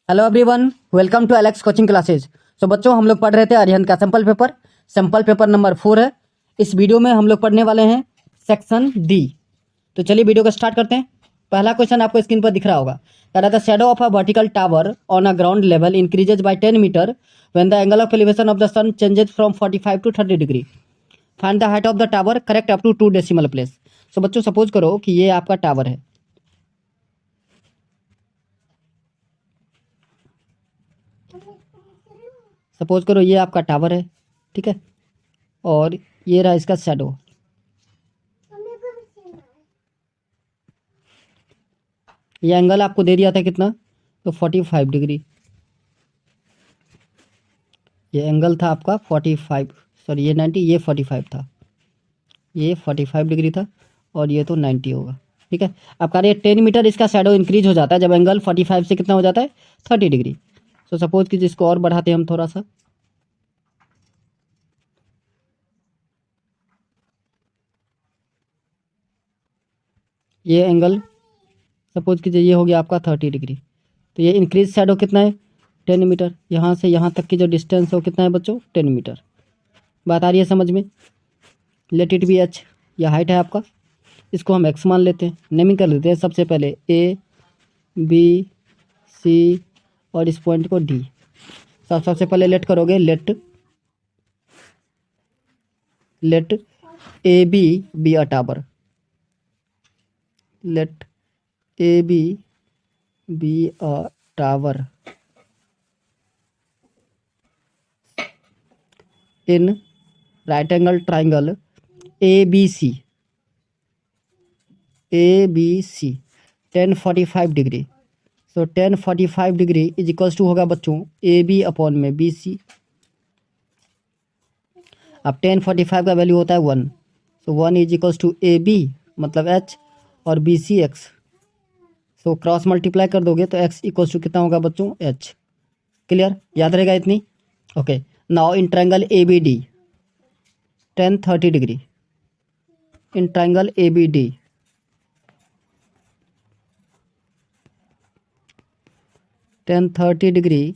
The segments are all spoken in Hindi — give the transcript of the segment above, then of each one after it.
Hello everyone, welcome to Alex coaching classes. So बच्चों, हम लोग पढ़ रहे थे अरिहंत का सैंपल पेपर नंबर 4 है। इस वीडियो में हम लोग पढ़ने वाले हैं सेक्शन डी। तो चलिए वीडियो को स्टार्ट करते हैं। पहला क्वेश्चन आपको स्क्रीन पर दिख रहा होगा। कह रहा था shadow of a vertical tower on a ground level increases by 10 metre when the angle of elevation of the sun changes from 45 to 30 degree. Find the height of the tower correct up to 2 decimal place. So बच्चों, सपोज करो कि ये आपका टावर है। सपोज करो ये आपका टावर है, ठीक है, और ये रहा इसका शैडो। ये एंगल आपको दे दिया था कितना, तो 45 डिग्री। ये एंगल था आपका 45, सॉरी ये 90, ये 45 था, ये 45 डिग्री था, और ये तो 90 होगा, ठीक है। अब कह रहे 10 मीटर इसका शैडो इंक्रीज हो जाता है जब एंगल 45 से कितना हो जाता है, 30 डिग्री। सो सपोज कि जिसको और बढ़ाते हैं हम थोड़ा सा, ये एंगल सपोज कीजिए ये हो गया आपका 30 डिग्री। तो ये इंक्रीज शैडो कितना है, 10 मीटर। यहाँ से यहाँ तक की जो डिस्टेंस है वो कितना है बच्चों, 10 मीटर। बात आ रही है समझ में। लेट इट बी एच, यह हाइट है आपका, इसको हम एक्स मान लेते हैं। नेमिंग कर लेते हैं सबसे पहले ए बी सी और इस पॉइंट को डी। सबसे पहले लेट करोगे, let A B a tower, let A B a tower in right angle triangle ABC 1045 degree. So 1045 degree is equals to होगा बच्चों ए बी अपॉन में बी सी। अब 1045 का वैल्यू होता है 1, so 1 is equals to A B मतलब एच और B C X. So cross multiply कर दोगे तो एक्स इक्वल्स टू कितना होगा बच्चों, एच। क्लियर, याद रहेगा इतनी। Okay, now in triangle A B D 1030 degree, in triangle A B D 1030 degree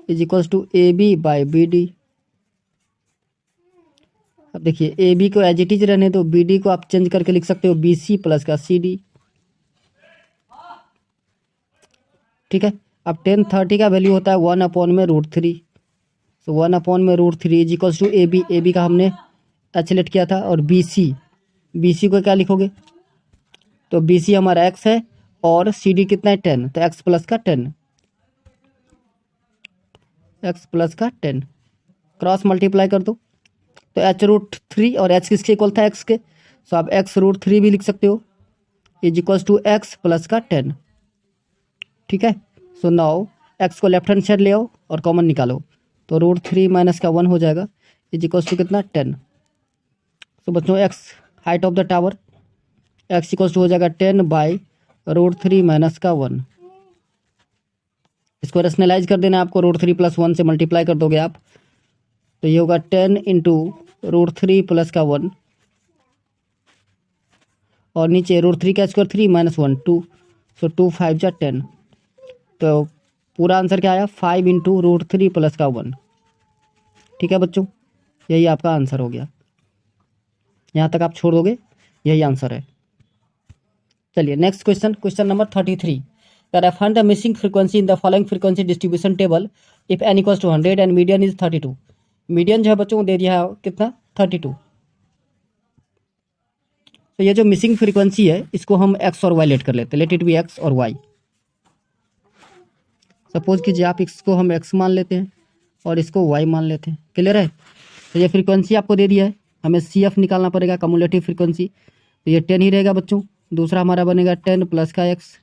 is equals to A B by B D. अब देखिए ए बी को एज इट इज रहने दो, बी डी को आप चेंज करके लिख सकते हो बी सी प्लस का सी डी, ठीक है। अब 1030 का वैल्यू होता है 1/√3। So 1/√3 is equals to A B का हमने एच लेट किया था, और बी सी को क्या लिखोगे, तो बी सी हमारा एक्स है और सी डी कितना है 10, तो एक्स प्लस का 10 क्रॉस मल्टीप्लाई कर दो तो h√3, और h किसके इक्वल था, x के। सो आप x√3 भी लिख सकते हो is equals to X plus का 10, ठीक है। सो नाउ x को लेफ्ट हैंड साइड ले आओ और कॉमन निकालो, तो √3 माइनस का 1 हो जाएगा इज इक्वल्स टू कितना, 10। सो बच्चों x height of the tower, x equals to हो जाएगा 10 बाई √3 माइनस का 1। इसको रेशनलाइज कर देना आपको, √3 प्लस 1 से मल्टीप्लाई कर दोगे आप, तो ये होगा 10 इंटू √3 प्लस का 1, और नीचे √3 का स्क्वायर 3 माइनस 1 2, सो 2 5 जा 10। तो पूरा आंसर क्या आया, 5 इंटू √3 प्लस का 1, ठीक है बच्चों। यही आपका आंसर हो गया, यहाँ तक आप छोड़ दोगे, यही आंसर है। चलिए next question number 33। that I find the missing frequency in the following frequency distribution table if n equals to 100 and median is 32। Median जो है बच्चों दे दिया है कितना, 32। तो ये जो मिसिंग फ्रीक्वेंसी है इसको हम एक्स और वाई लेट कर लेते हैं, लेट इट बी एक्स और वाई। सपोज कीजिए आप इसको हम एक्स मान लेते हैं और इसको वाई मान लेते हैं। क्लियर है। तो ये फ्रीक्वेंसी आपको दे दिया है, हमें सी एफ निकालना पड़ेगा, कम्युलेटिव फ्रीक्वेंसी। तो ये 10 ही रहेगा बच्चों। दूसरा हमारा बनेगा 10 प्लस का एक्स,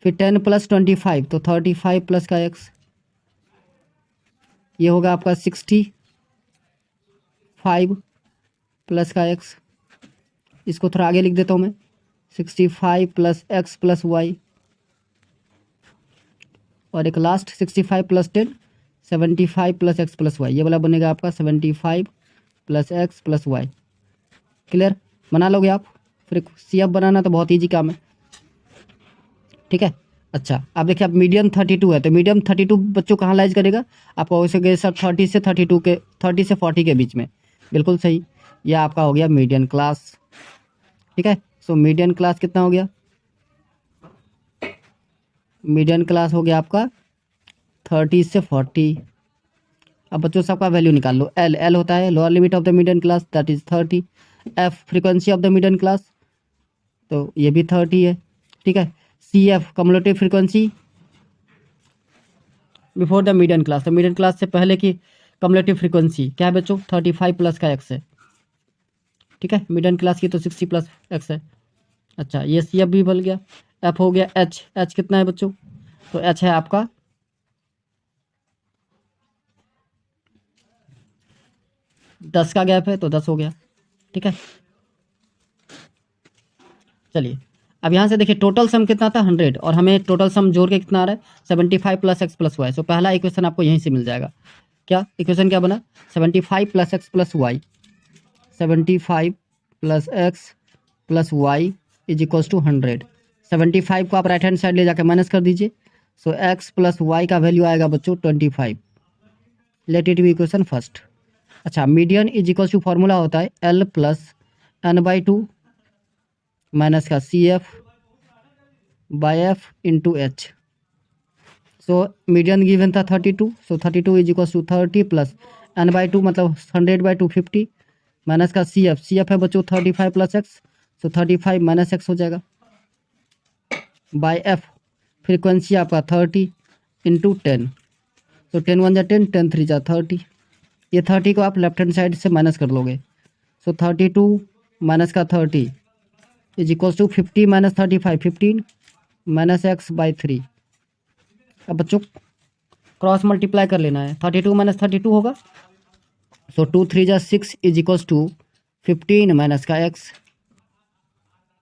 फिर 10 प्लस 25 तो 35 प्लस का एक्स, ये होगा आपका 65 प्लस का एक्स। इसको थोड़ा आगे लिख देता हूँ मैं, 65 प्लस एक्स प्लस वाई, और एक last 65 plus 10 75 plus x plus y. ये वाला बनेगा आपका 75 plus x plus y. Clear, बना लोगे आप। सी एफ बनाना तो बहुत ईजी काम है, ठीक है। अच्छा अब देखिए, अब मीडियम 32 है, तो मीडियम 32 बच्चों कहाँ लाइज करेगा, आपका हो सके सर 30 से 32 के 30 से 40 के बीच में, बिल्कुल सही। यह आपका हो गया मीडियन क्लास, ठीक है। सो मीडियन क्लास कितना हो गया, मीडियन क्लास हो गया आपका 30 से 40। अब बच्चों सबका वैल्यू निकाल लो। एल एल होता है lower limit of the median class, that is 30। F frequency of the median class, तो ये भी 30 है, ठीक है। C f cumulative frequency before the median class, तो मीडियन क्लास से पहले की कम्युलेटिव फ्रीक्वेंसी क्या है बच्चों, 35 प्लस का एक्स है, ठीक है। मीडियन क्लास की तो 60 प्लस एक्स है। अच्छा ये सी एफ भी बन गया। एफ हो गया एच, एच कितना है बच्चों, तो एच है आपका 10 का गैप है, तो 10 हो गया, ठीक है। चलिए अब यहाँ से देखिए टोटल सम कितना था 100, और हमें टोटल सम जोड़ के कितना आ रहा है 75 प्लस एक्स प्लस वाई। सो पहला इक्वेशन आपको यहीं से मिल जाएगा। क्या इक्वेशन क्या बना, 75 plus x plus y, 75 plus x plus y is equals to 100। 75 को आप राइट हैंड साइड ले जाकर माइनस कर दीजिए। सो एक्स प्लस वाई का वैल्यू आएगा बच्चों 25। Let it be equation first. अच्छा median is equals to formula होता है एल प्लस n/2 माइनस का C F by F into H. So median given था 32, so 32 is equals to 30 plus n/2 मतलब 100/2 50 माइनस का सी एफ है बच्चों 35 प्लस एक्स, सो 35 माइनस एक्स हो जाएगा बाई एफ फ्रीक्वेंसी आपका 30 इंटू 10, तो 10 1 जा 10, 10 3 जा 30। ये 30 को आप लेफ्ट हैंड साइड से माइनस कर लोगे। सो 32 माइनस का 30 is equals to 50 minus 35, 15 minus x by 3। अब बच्चों क्रॉस मल्टीप्लाई कर लेना है, 32 माइनस 32 होगा, सो 2 3 जा 6 इज इक्वल्स टू 15 माइनस का एक्स।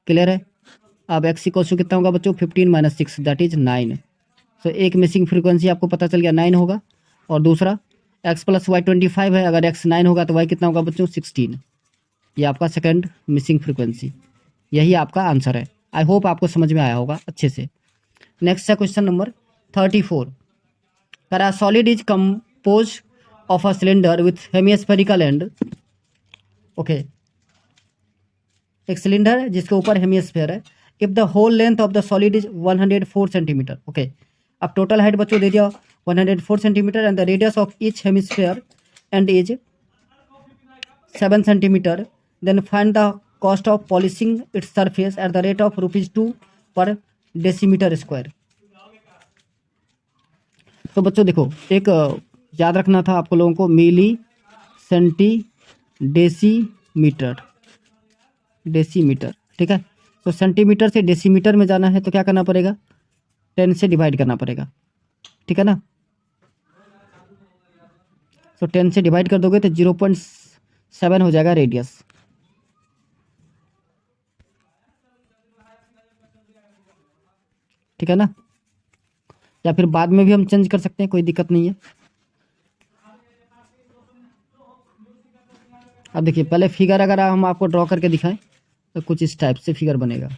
क्लियर है। अब एक्स इक्वल्स टू कितना होगा बच्चों 15 माइनस 6 दैट इज 9। सो एक मिसिंग फ्रीक्वेंसी आपको पता चल गया 9 होगा, और दूसरा एक्स प्लस वाई 25 है, अगर एक्स 9 होगा तो वाई कितना होगा बच्चों 16। ये आपका सेकंड मिसिंग फ्रीक्वेंसी, यही आपका आंसर है। आई होप आपको समझ में आया होगा अच्छे से। नेक्स्ट है क्वेश्चन नंबर 34। करा solid is composed of a cylinder with hemispherical end, okay एक सिलेंडर है जिसके ऊपर हेमिस्फेयर है। If the whole length of the solid is 104 centimetre, okay. अब टोटल हाइट बच्चों दे दिया 104 centimetre and the radius of each hemisphere end is 7 centimetre, then find the cost of polishing its surface at the rate of ₹2 per decimetre square. तो बच्चों देखो एक याद रखना था आपको लोगों को, मिली सेंटी डेसीमीटर, डेसीमीटर, ठीक है। तो सेंटीमीटर से डेसीमीटर में जाना है तो क्या करना पड़ेगा 10 से डिवाइड करना पड़ेगा, ठीक है ना। तो 10 से डिवाइड कर दोगे तो 0.7 हो जाएगा रेडियस, ठीक है ना। या फिर बाद में भी हम चेंज कर सकते हैं, कोई दिक्कत नहीं है। अब देखिए पहले फिगर अगर हम आपको ड्रॉ करके दिखाएं तो कुछ इस टाइप से फिगर बनेगा।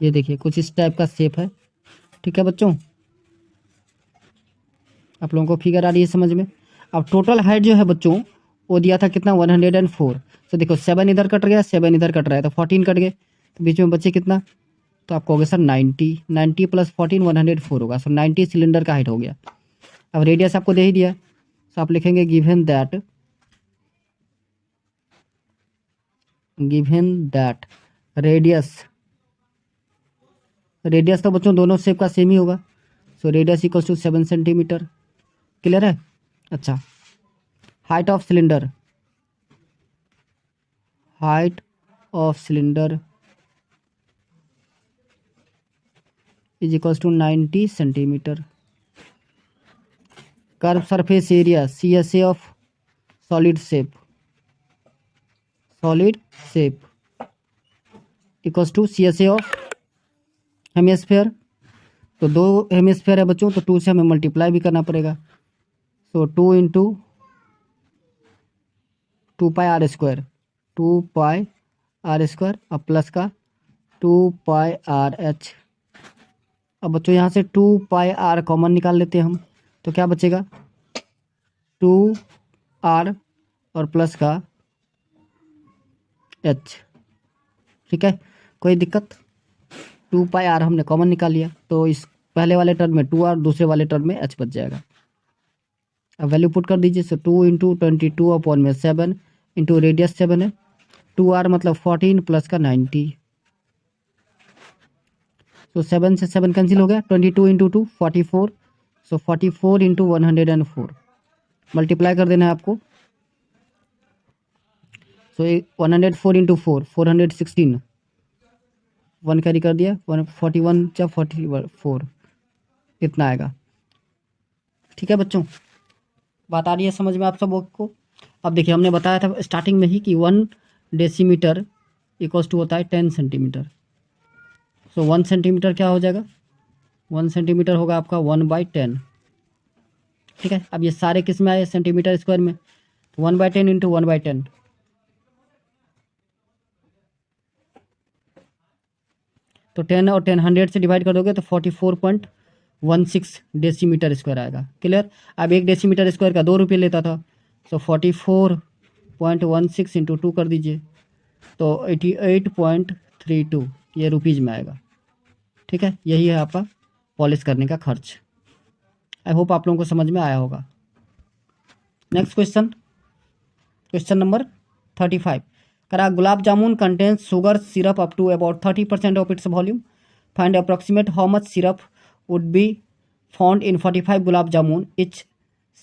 ये देखिए कुछ इस टाइप का शेप है, ठीक है बच्चों। आप लोगों को फिगर आ रही है समझ में। अब टोटल हाइट जो है बच्चों वो दिया था कितना 104। तो देखो 7 इधर कट गया, 7 इधर कट रहा है, तो 14 कट गए, तो बीच में बचे कितना, तो आपको होगा सर 90, 90 प्लस 14 104 होगा। सो 90 सिलेंडर का हाइट हो गया। अब रेडियस आपको दे ही दिया, तो आप लिखेंगे गिवन दैट रेडियस, रेडियस तो बच्चों दोनों शेप का सेम ही होगा। So radius equals to 7 centimetre. Clear है। अच्छा height of cylinder, height of cylinder is equals to 90 centimetre. Curve surface area CSA of solid shape equals to CSA of hemisphere. तो 2 हेमिस्फेयर है बच्चों, तो 2 से हमें मल्टीप्लाई भी करना पड़ेगा। सो 2 इंटू 2πr², 2πr² अब प्लस का 2πrh। अब बच्चों यहाँ से 2πr कॉमन निकाल लेते हैं हम, तो क्या बचेगा 2r और प्लस का h। ठीक है, कोई दिक्कत? 2πr हमने कॉमन निकाल लिया, तो इस पहले वाले टर्म में 2r, दूसरे वाले टर्म में h बच जाएगा। अब वैल्यू पुट कर दीजिए। सो 2 इंटू 22/7 इंटू रेडियस 7 है, 2r मतलब 14 प्लस का 90। तो 7 से 7 कैंसिल हो गया, 22 इंटू 2 44। सो 44 इंटू 104 मल्टीप्लाई कर देना है आपको। सो 104 इंटू 4 416, 1 कैरी कर दिया, 141 या 44 इतना आएगा। ठीक है बच्चों, बात आ रही है समझ में आप सब को? अब देखिए हमने बताया था स्टार्टिंग में ही कि 1 डेसीमीटर इक्वल्स टू होता है 10 सेंटीमीटर। सो 1 सेंटीमीटर क्या हो जाएगा, 1 सेंटीमीटर होगा आपका 1/10। ठीक है, अब ये सारे किस में आए, सेंटीमीटर स्क्वायर में, तो 1/10 इंटू 1/10, तो 10 और 10 100 से डिवाइड कर दोगे तो 44.16 डेसीमीटर स्क्वायर आएगा। क्लियर? अब 1 डेसीमीटर स्क्वायर का 2 रुपये लेता था, सो 44.16 इंटू 2 कर दीजिए, तो 88.32 ये रुपीज़ में आएगा। ठीक है, यही है आपका पॉलिश करने का खर्च। आई होप आप लोगों को समझ में आया होगा। नेक्स्ट क्वेश्चन, क्वेश्चन नंबर 35 करा, gulab jamun contains sugar syrup up to about 30% of its volume, find approximate how much syrup would be found in 45 gulab jamun each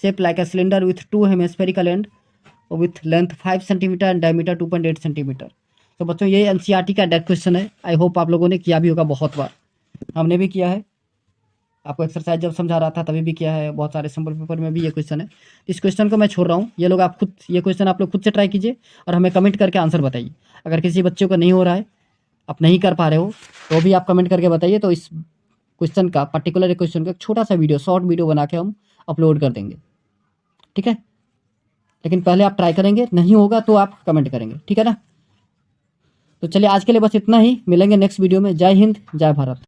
shape like a cylinder with 2 hemispherical and with length 5 centimetre and diameter 2.8 centimetre. तो बच्चों ये NCERT का डेट क्वेश्चन है। आई होप आप लोगों ने किया भी होगा, बहुत बार हमने भी किया है, आपको एक्सरसाइज जब समझा रहा था तभी भी किया है, बहुत सारे सैम्पल पेपर में भी ये क्वेश्चन है। इस क्वेश्चन को मैं छोड़ रहा हूँ, ये लोग आप खुद ये क्वेश्चन आप लोग खुद से ट्राई कीजिए और हमें कमेंट करके आंसर बताइए। अगर किसी बच्चे को नहीं हो रहा है, आप नहीं कर पा रहे हो, तो भी आप कमेंट करके बताइए, तो इस क्वेश्चन का पर्टिकुलर क्वेश्चन का छोटा सा वीडियो, शॉर्ट वीडियो बना के हम अपलोड कर देंगे। ठीक है, लेकिन पहले आप ट्राई करेंगे, नहीं होगा तो आप कमेंट करेंगे। ठीक है ना? तो चलिए आज के लिए बस इतना ही, मिलेंगे नेक्स्ट वीडियो में। जय हिंद, जय भारत।